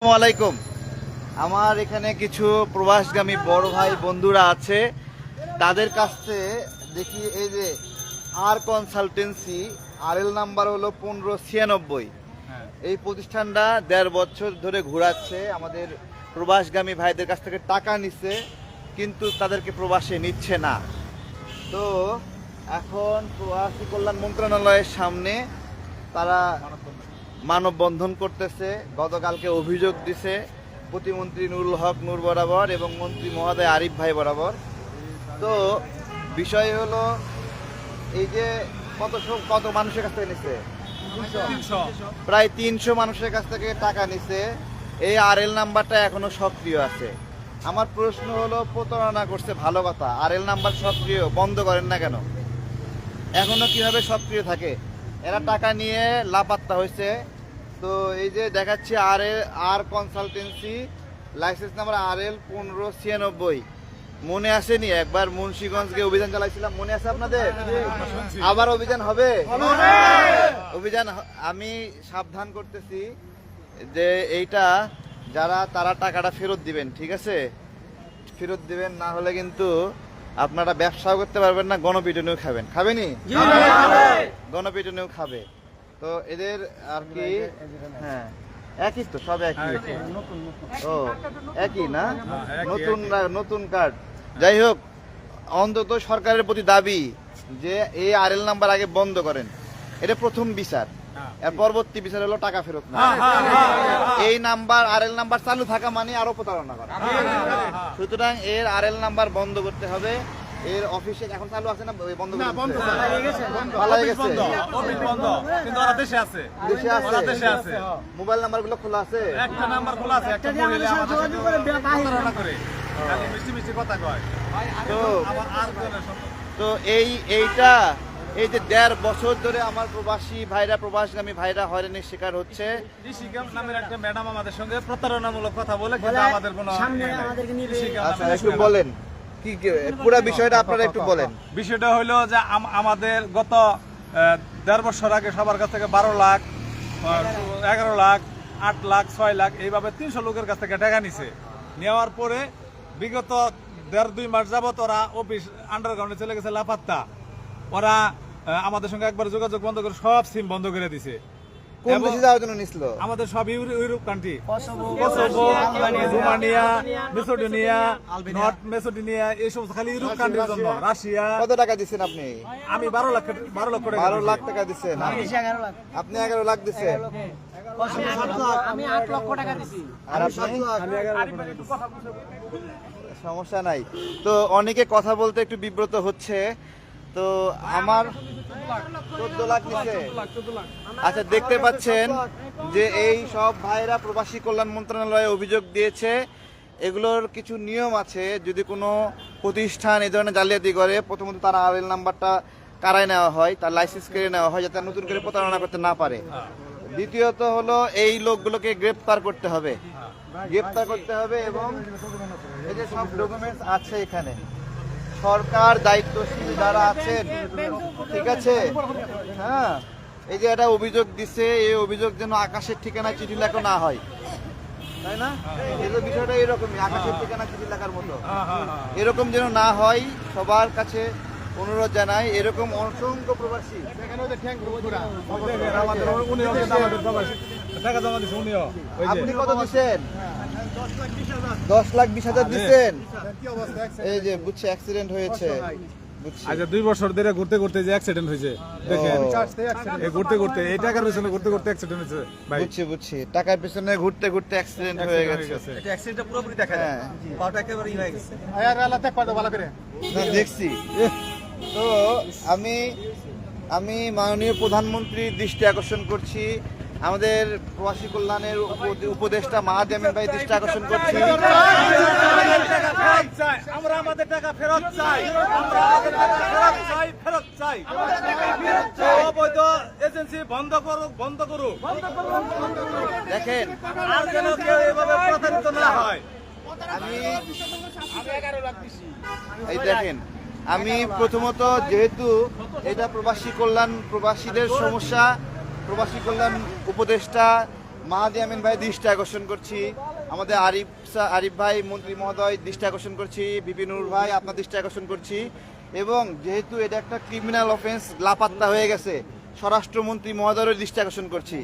আসসালামাইকুম। আমার এখানে কিছু প্রবাসগামী বড় ভাই বন্ধুরা আছে, তাদের কাছ থেকে দেখি এই যে আর কনসালটেন্সি RL নাম্বার হলো 1596। এই প্রতিষ্ঠানটা 1.5 বছর ধরে ঘোরাচ্ছে আমাদের প্রবাসগামী ভাইদের কাছ থেকে টাকা নিচ্ছে, কিন্তু তাদেরকে প্রবাসে নিচ্ছে না। তো এখন প্রবাসী কল্যাণ মন্ত্রণালয়ের সামনে তারা মানববন্ধন করতেছে। গতকালকে অভিযোগ দিছে প্রতিমন্ত্রী নুরুল হক নূর বরাবর এবং মন্ত্রী মহোদয় আরিফ ভাই বরাবর। তো বিষয় হলো এই যে কত মানুষের কাছ থেকে নিচ্ছে, প্রায় 300 মানুষের কাছ থেকে টাকা নিচ্ছে। এই RL নাম্বারটা এখনো সক্রিয় আছে। আমার প্রশ্ন হলো, প্রতারণা করছে ভালো কথা, RL নাম্বার সক্রিয়, বন্ধ করেন না কেন? এখনো কিভাবে সক্রিয় থাকে? এরা টাকা নিয়ে লাপাত্তা হয়েছে। তো এই যে দেখাচ্ছি আর কনসালটেন্সি লাইসেন্স নাম্বার RL 1596। মনে আসেনি একবার মুন্সিগঞ্জকে অভিযান চালাইছিলাম, মনে আছে আপনাদের? আবার অভিযান হবে। অভিযান আমি সাবধান করতেছি যে এইটা তারা টাকাটা ফেরত দিবেন, ঠিক আছে? ফেরত দিবেন, না হলে কিন্তু আপনারা ব্যবসাও করতে পারবেন না, গণপিটুনিও খাবেনি, গণপিটুনিও খাবে। তো এদের আর কি, হ্যাঁ একই তো, সব একই। ও একই না, নতুন কার্ড। যাই হোক, অন্তত সরকারের প্রতি দাবি যে এই RL নাম্বার আগে বন্ধ করেন। এটা প্রথম বিচার। এর পরবর্তী বিচার হলো টাকা ফেরত না। এই নাম্বার RL নাম্বার চালু থাকা মানে আরো প্রতারণা করা। সুতরাং এর RL নাম্বার বন্ধ করতে হবে। এর অফিসে এখন চালু আছে না? বন্ধ দেশে আছে। মোবাইল নাম্বার গুলো খোলা আছে, একটা নাম্বার খোলা আছে, একটা মহিলা আমাদের সাথে প্রতারণা করে খালি মিষ্টি কথা কয়। তো এইটা এই যে 1.5 বছর ধরে আমার প্রবাসগামী ভাইরা হয়রানির শিকার হচ্ছে। ঋষিকা নামের একটা ম্যাডাম আমাদের সঙ্গে প্রতারণামূলক কথা বলে, কিন্তু আমাদের কোনো আচ্ছা, একটু বলেন কি পুরো বিষয়টা আপনারা একটু বলেন। বিষয়টা হলো যে আমাদের গত 1.5 বছর আগে সবার কাছ থেকে 12 লাখ, 11 লাখ, 8 লাখ, 6 লাখ এইভাবে 300 লোকের কাছ থেকে টাকা নিছে। নেওয়ার পরে বিগত 1.5-2 মাস যাবত ওরা অফিস আন্ডারগ্রাউন্ডে চলে গেছে লাপাত্তা। ওরা আমাদের সঙ্গে একবার যোগাযোগ বন্ধ করে সব সিম বন্ধ করে দিছে। কোন দেশে যাওয়ার জন্য নিছিল? আমাদের সব Europe country, Kosovo, Romania, Macedonia, north Macedonia, এইসব খালি ইউরোপ কান্ট্রির জন্য। রাশিয়া। কত টাকা দিচ্ছেন আপনি? আমি 12 লাখ টাকা। 12 লাখ টাকা দিচ্ছেন? আপনি 11 লাখ দিচ্ছেন? আমি 8 লক্ষ টাকা দিছি। আর আপনি? সমস্যা নাই। তো অনেকে কথা বলতে একটু বিব্রত হচ্ছে। তো আমার 14 লাখ নিচ্ছে। আচ্ছা, দেখতে পাচ্ছেন যে এই সব ভাইরা প্রবাসী কল্যাণ মন্ত্রণালয়ে অভিযোগ দিয়েছে। এগুলোর কিছু নিয়ম আছে। যদি কোনো প্রতিষ্ঠান এই ধরনের জালিয়াতি করে, প্রথমত তার RL নাম্বারটা কারায় নেওয়া হয়, তার লাইসেন্স কেড়ে নেওয়া হয়, যাতে নতুন করে প্রতারণা করতে না পারে। দ্বিতীয়ত হলো এই লোকগুলোকে গ্রেপ্তার করতে হবে এবং এই যে সব ডকুমেন্টস আছে এখানে, সরকার দায়িত্বশীল যারা আছেন, ঠিক আছে, হ্যাঁ, এই যে একটা অভিযোগ দিছে, এই অভিযোগ যেন আকাশের ঠিকানা চিঠি লেখা না হয়, তাই না? এই বিষয়টা এরকমই, আকাশের ঠিকানা চিঠি লেখার মতো এরকম যেন না হয়। সবার কাছে অনুরোধ জানাই, এরকম অসংখ্য প্রবাসী আপনি কত দিচ্ছেন? 10,20,000 দিচ্ছেন। এই যে বুঝছি অ্যাক্সিডেন্ট হয়েছে। আচ্ছা, 2 বছর ধরে ঘুরতে ঘুরতে যে অ্যাক্সিডেন্ট হয়েছে, দেখেন ঘুরতে এই টাকার পেছনে ঘুরতে অ্যাক্সিডেন্ট হয়েছে ভাই। বুঝছি টাকার পেছনে ঘুরতে অ্যাক্সিডেন্ট হয়ে গেছে। এটা অ্যাক্সিডেন্টটা পুরোপুরি দেখা যায়, পাটা একেবারে হয়ে গেছে। না, দেখছি। তো আমি মাননীয় প্রধানমন্ত্রীর দৃষ্টি আকর্ষণ করছি, আমাদের প্রবাসী কল্যাণের উপদেষ্টা মাহাদিয়ামিন ভাই দৃষ্টি আকর্ষণ করছি, আমরা আমাদের টাকা ফেরত চাই। অবৈধ এজেন্সি বন্ধ করুক। দেখেন আর যেন কেউ এভাবে প্রতারিত না হয়। আমি প্রথমত, যেহেতু এটা প্রবাসীদের সমস্যা, প্রবাসী কল্যাণ উপদেষ্টা মাহাদি আমিন ভাই দৃষ্টি আকর্ষণ করছি, আমাদের আরিফ ভাই মন্ত্রী মহোদয় দৃষ্টি আকর্ষণ করছি, বিপিনুর ভাই আপনার দৃষ্টি আকর্ষণ করছি। এবং যেহেতু এটা একটা ক্রিমিনাল অফেন্স, লাপাত্তা হয়ে গেছে, স্বরাষ্ট্রমন্ত্রী মহোদয়ের দৃষ্টি আকর্ষণ করছি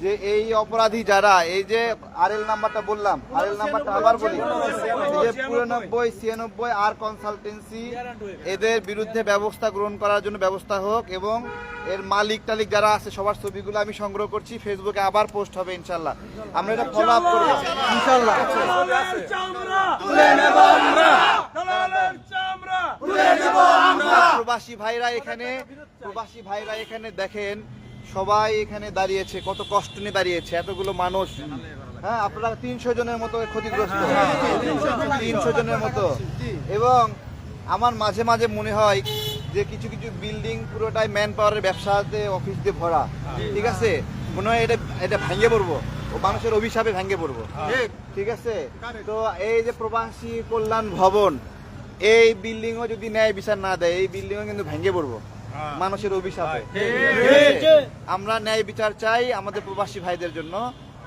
যে এই অপরাধী যারা, এই যে আরএল নাম্বারটা বললাম, আরএল নাম্বারটা আবার বলি, এই যে 9496 আর কনসালটেন্সি, এদের বিরুদ্ধে ব্যবস্থা গ্রহণ করার জন্য ব্যবস্থা হোক। এবং এর মালিক টালিক যারা আছে সবার ছবিগুলো আমি সংগ্রহ করছি, ফেসবুকে আবার পোস্ট হবে ইনশাল্লাহ। আমরা এটা ফলো আপ করবো ইনশাল্লাহ। প্রবাসী ভাইরা এখানে দেখেন, সবাই এখানে দাঁড়িয়েছে, কত কষ্ট নিয়ে দাঁড়িয়েছে, এতগুলো মানুষ। হ্যাঁ, আপনারা 300 জনের মতো ক্ষতিগ্রস্ত, 300 জনের মতো। এবং আমার মাঝে মাঝে মনে হয় যে কিছু কিছু বিল্ডিং পুরোটাই ম্যান পাওয়ারের ব্যবসাতে, অফিস দিয়ে ভরা, ঠিক আছে, মনে হয় এটা ভেঙে পড়বো, ও মানুষের অভিশাপে ভেঙে পড়বো, ঠিক আছে। তো এই যে প্রবাসী কল্যাণ ভবন, এই বিল্ডিংও যদি ন্যায় বিচার না দেয়, এই বিল্ডিংও কিন্তু ভেঙে পড়বো মানুষের অভিশাপে। আমরা ন্যায় বিচার চাই আমাদের প্রবাসী ভাইদের জন্য।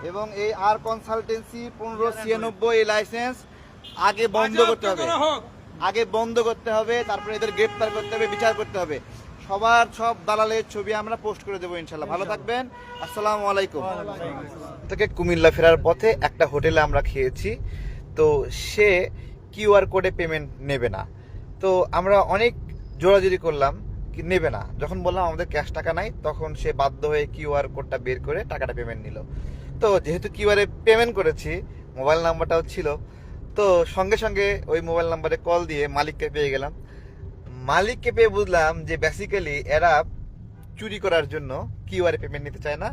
এবং এই আর কনসালটেন্সি 1596 এই লাইসেন্স আগে বন্ধ করতে হবে, তারপরে এদের গ্রেফতার করতে হবে, বিচার করতে হবে। সব দালালের ছবি আমরা পোস্ট করে দেবো ইনশাল্লাহ। ভালো থাকবেন, আসসালামু আলাইকুম। থেকে কুমিল্লা ফেরার পথে একটা হোটেলে আমরা খেয়েছি, তো সে কিউআর কোডে পেমেন্ট নেবে না। তো আমরা অনেক জোরাজুরি করলাম, নেবে না। যখন বললাম আমাদের ক্যাশ টাকা নাই, তখন সে বাধ্য হয়ে কিউআর কোডটা বের করে টাকাটা পেমেন্ট নিল। তো যেহেতু কিউআরে পেমেন্ট করেছি, মোবাইল নাম্বারটাও ছিল, তো সঙ্গে সঙ্গে ওই মোবাইল নাম্বারে কল দিয়ে মালিককে পেয়ে গেলাম। মালিককে পেয়ে বুঝলাম যে বেসিক্যালি এরা চুরি করার জন্য কিউআরে পেমেন্ট নিতে চায় না,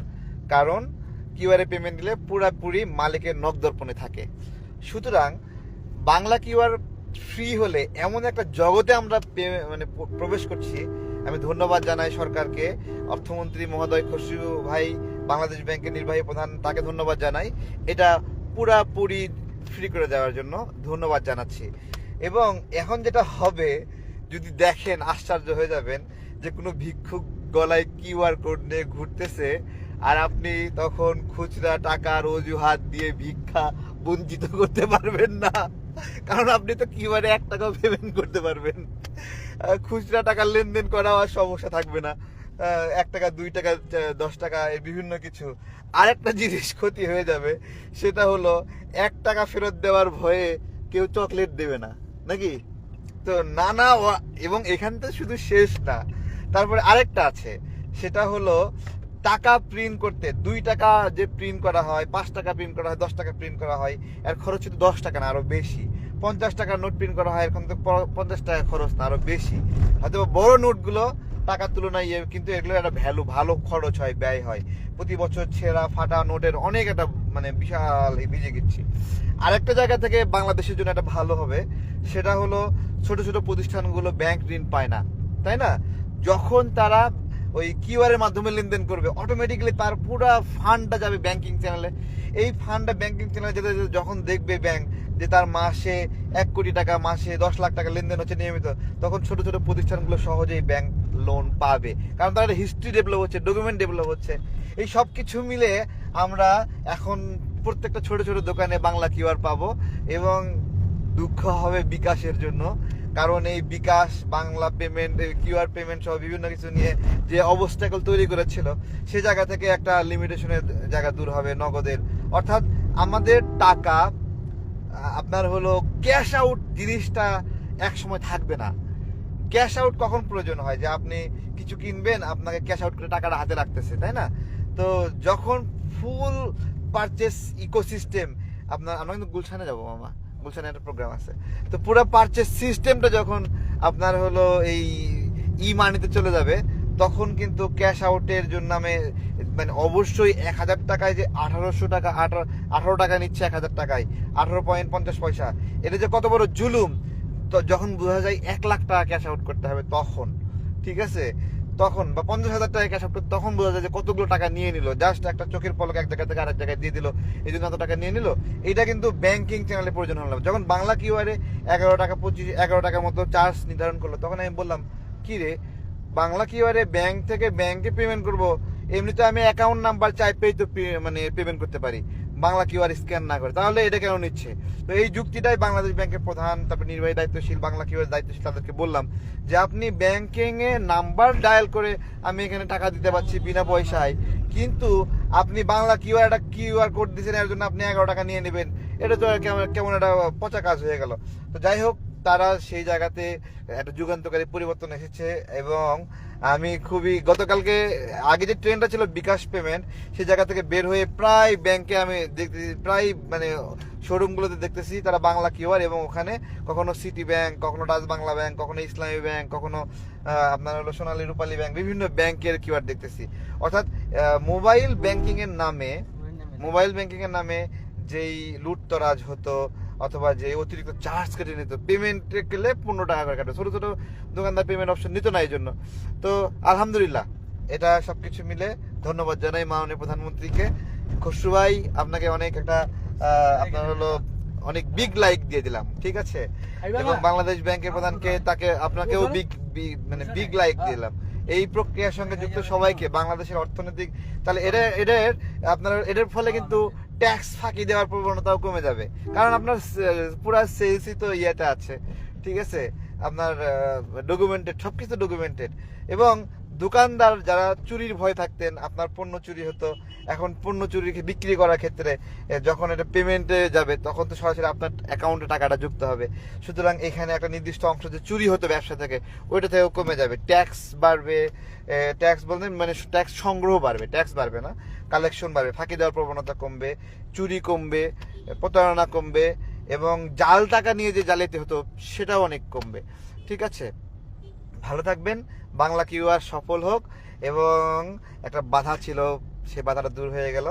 কারণ কিউআরে পেমেন্ট দিলে পুরাপুরি মালিকের নগদর্পণে থাকে। সুতরাং বাংলা কিউআর ফ্রি হলে এমন একটা জগতে আমরা প্রবেশ করছি। আমি ধন্যবাদ জানাই সরকারকে, অর্থমন্ত্রী মহোদয় খসরু ভাই, বাংলাদেশ ব্যাংকের নির্বাহী প্রধান, তাকে ধন্যবাদ জানাই এটা পুরাপুরি ফ্রি করে দেওয়ার জন্য ধন্যবাদ জানাচ্ছি। এবং এখন যেটা হবে, যদি দেখেন আশ্চর্য হয়ে যাবেন যে কোনো ভিক্ষুক গলায় কিউআর কোড নিয়ে ঘুরতেছে, আর আপনি তখন খুচরা টাকার অজুহাত দিয়ে ভিক্ষা বঞ্চিত করতে পারবেন না, কারণ আপনি তো কিউআরে 1 টাকাও পেমেন্ট করতে পারবেন। খুচরা টাকার লেনদেন করা আর সমস্যা থাকবে না, 1 টাকা 2 টাকা 10 টাকা এর বিভিন্ন কিছু। আরেকটা জিনিস ক্ষতি হয়ে যাবে, সেটা হলো 1 টাকা ফেরত দেওয়ার ভয়ে কেউ চকলেট দেবে না, নাকি? তো নানা, এবং এখান থেকে শুধু শেষ না, তারপরে আরেকটা আছে, সেটা হলো টাকা প্রিন্ট করতে 2 টাকা যে প্রিন্ট করা হয়, 5 টাকা প্রিন্ট করা হয়, 10 টাকা প্রিন্ট করা হয়, এর খরচ শুধু 10 টাকা না, আরো বেশি। 50 টাকার নোট প্রিন্ট করা হয়, এখন তো 50 টাকা খরচ না, আরো বেশি। হয়তো বড় নোটগুলো টাকার তুলনায় কিন্তু এগুলো একটা ভালো খরচ হয়, ব্যয় হয়। প্রতি বছর ছেঁড়া ফাটা নোটের অনেক একটা বিশাল ভিজে গেছি। আরেকটা জায়গা থেকে বাংলাদেশের জন্য একটা ভালো হবে, সেটা হলো ছোট ছোট প্রতিষ্ঠানগুলো ব্যাংক ঋণ পায় না, তাই না? যখন তারা ওই কিউআর এর মাধ্যমে লেনদেন করবে, অটোমেটিক্যালি তার পুরো ফান্ডটা যাবে ব্যাংকিং চ্যানেলে। এই ফান্ডটা ব্যাংকিং চ্যানেলে যেতে যখন দেখবে ব্যাংক যে তার মাসে 1 কোটি টাকা, মাসে 10 লাখ টাকা লেনদেন হচ্ছে নিয়মিত, তখন ছোট ছোট প্রতিষ্ঠানগুলো সহজেই ব্যাংক লোন পাবে, কারণ তাদের হিস্ট্রি ডেভেলপ হচ্ছে, ডকুমেন্ট ডেভেলপ হচ্ছে। এই সব কিছু মিলে আমরা এখন প্রত্যেকটা ছোট ছোট দোকানে বাংলা কিউআর পাবো। এবং দুঃখ হবে বিকাশের জন্য, কারণ এই বিকাশ বাংলা পেমেন্ট, কিউআর পেমেন্ট সহ বিভিন্ন কিছু নিয়ে যে অবস্টাকল তৈরি করেছিল, সে জায়গা থেকে একটা লিমিটেশনের জায়গা দূর হবে নগদের। অর্থাৎ আমাদের টাকা আপনার হলো ক্যাশ আউট জিনিসটা এক সময় থাকবে না। ক্যাশ আউট কখন প্রয়োজন হয়, যে আপনি কিছু কিনবেন, আপনাকে ক্যাশ আউট করে টাকাটা হাতে রাখতেছে, তাই না? তো যখন ফুল পারচেস ইকোসিস্টেম আমরা কিন্তু গুলশানে যাবো মামা, গুলশানে একটা প্রোগ্রাম আছে, তো পুরো পারচেস সিস্টেমটা যখন আপনার হলো এই মানিতে চলে যাবে, তখন কিন্তু ক্যাশ আউটের জন্য অবশ্যই 1000 টাকায় যে 1800 টাকা 18 টাকা নিচ্ছে 1000 টাকায় 18.50 পয়সা, এটা যে কত বড় জুলুম। তো যখন বোঝা যায় 1 লাখ টাকা ক্যাশ আউট করতে হবে, তখন ঠিক আছে, তখন বা 50,000 টাকা ক্যাশ আউট করতে, তখন বোঝা যায় যে কতগুলো টাকা নিয়ে নিল, জাস্ট একটা চোখের পলক এক জায়গা থেকে আরেক জায়গায় দিয়ে দিল, এই জন্য এত টাকা নিয়ে নিল। এটা কিন্তু ব্যাংকিং চ্যানেলে প্রয়োজন হলো। যখন বাংলা কিউআরে 11 টাকার মতো চার্জ নির্ধারণ করলো, তখন আমি বললাম কি রে, বাংলা কিউআরে ব্যাংক থেকে ব্যাংকে পেমেন্ট করব, এমনিতে আমি অ্যাকাউন্ট নাম্বার চাইপেই তো মানে পেমেন্ট করতে পারি, বাংলা কিউআর স্ক্যান না করে, তাহলে এটা কেন নিচ্ছে? তো এই যুক্তিটাই বাংলাদেশ ব্যাংকের প্রধান, তারপর নির্বাহী দায়িত্বশীল, বাংলা কিউআর দায়িত্বশীল তাদেরকে বললাম যে আপনি ব্যাংকিং এ নাম্বার ডায়াল করে আমি এখানে টাকা দিতে পারছি বিনা পয়সায়, কিন্তু আপনি বাংলা কিউআর কোড দিচ্ছেন, এর জন্য আপনি 11 টাকা নিয়ে নেবেন, এটা তো কেমন একটা পচা কাজ হয়ে গেল। তো যাই হোক, তারা সেই জায়গাতে একটা যুগান্তকারী পরিবর্তন এসেছে। এবং আমি খুবই গতকালকে আগে যে ট্রেনটা ছিল বিকাশ পেমেন্ট, সেই জায়গা থেকে বের হয়ে প্রায় ব্যাংকে আমি দেখতেছি, প্রায় মানে শোরুমগুলোতে দেখতেছি তারা বাংলা কিউআর, এবং ওখানে কখনো সিটি ব্যাংক, কখনো ডাচ বাংলা ব্যাংক, কখনো ইসলামী ব্যাংক, কখনো আপনার হলো সোনালী রূপালী ব্যাংক, বিভিন্ন ব্যাংকের কিউআর দেখতেছি। অর্থাৎ মোবাইল ব্যাংকিং এর নামে যেই লুটতরাজ হতো অথবা যে অতিরিক্ত চার্জ কেটে নিত, পেমেন্টে গেলে 15 টাকা করে কাটে, ছোট ছোট দোকানদার পেমেন্ট অপশন নিত না এই জন্য। তো আলহামদুলিল্লাহ, এটা সবকিছু মিলে ধন্যবাদ জানাই মাননীয় প্রধানমন্ত্রীকে। খসরু ভাই, আপনাকে অনেক একটা আপনার হলো অনেক বিগ লাইক দিয়ে দিলাম, ঠিক আছে? এবং বাংলাদেশ ব্যাংকের প্রধানকে, আপনাকেও বিগ লাইক দিলাম। এই প্রক্রিয়ার সঙ্গে যুক্ত সবাইকে, বাংলাদেশের অর্থনৈতিক, তাহলে এটার ফলে কিন্তু ট্যাক্স ফাঁকি দেওয়ার প্রবণতাও কমে যাবে, কারণ আপনার পুরা সেলসই তো ইয়েটা আছে, ঠিক আছে? আপনার ডকুমেন্টেড, সবকিছু ডকুমেন্টেড। এবং দোকানদার যারা চুরির ভয় থাকতেন, আপনার পণ্য চুরি হতো, এখন পণ্য চুরি বিক্রি করার ক্ষেত্রে যখন এটা পেমেন্টে যাবে তখন তো সরাসরি আপনার অ্যাকাউন্টে টাকাটা যুক্ত হবে। সুতরাং এখানে একটা নির্দিষ্ট অংশ যে চুরি হতো ব্যবসা থেকে, ওইটা থেকেও কমে যাবে। ট্যাক্স বাড়বে, ট্যাক্স বলতে মানে ট্যাক্স সংগ্রহ বাড়বে, ট্যাক্স বাড়বে না, কালেকশন বাড়বে, ফাঁকি দেওয়ার প্রবণতা কমবে, চুরি কমবে, প্রতারণা কমবে, এবং জাল টাকা নিয়ে যে জালিয়াতি হতো সেটাও অনেক কমবে, ঠিক আছে? ভালো থাকবেন, বাংলা কিউআর সফল হোক। এবং একটা বাধা ছিল, সে বাধাটা দূর হয়ে গেল।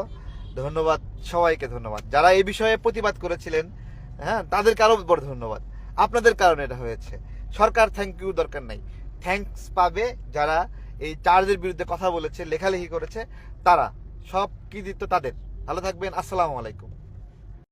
ধন্যবাদ সবাইকে, ধন্যবাদ যারা এই বিষয়ে প্রতিবাদ করেছিলেন, হ্যাঁ, তাদেরকে আরো বড় ধন্যবাদ। আপনাদের কারণে এটা হয়েছে। সরকার থ্যাংক ইউ দরকার নাই, থ্যাঙ্কস পাবে যারা এই চার্জের বিরুদ্ধে কথা বলেছে, লেখালেখি করেছে, তারা সব কৃতিত্ব তাদের। ভালো থাকবেন, আসসালামু আলাইকুম।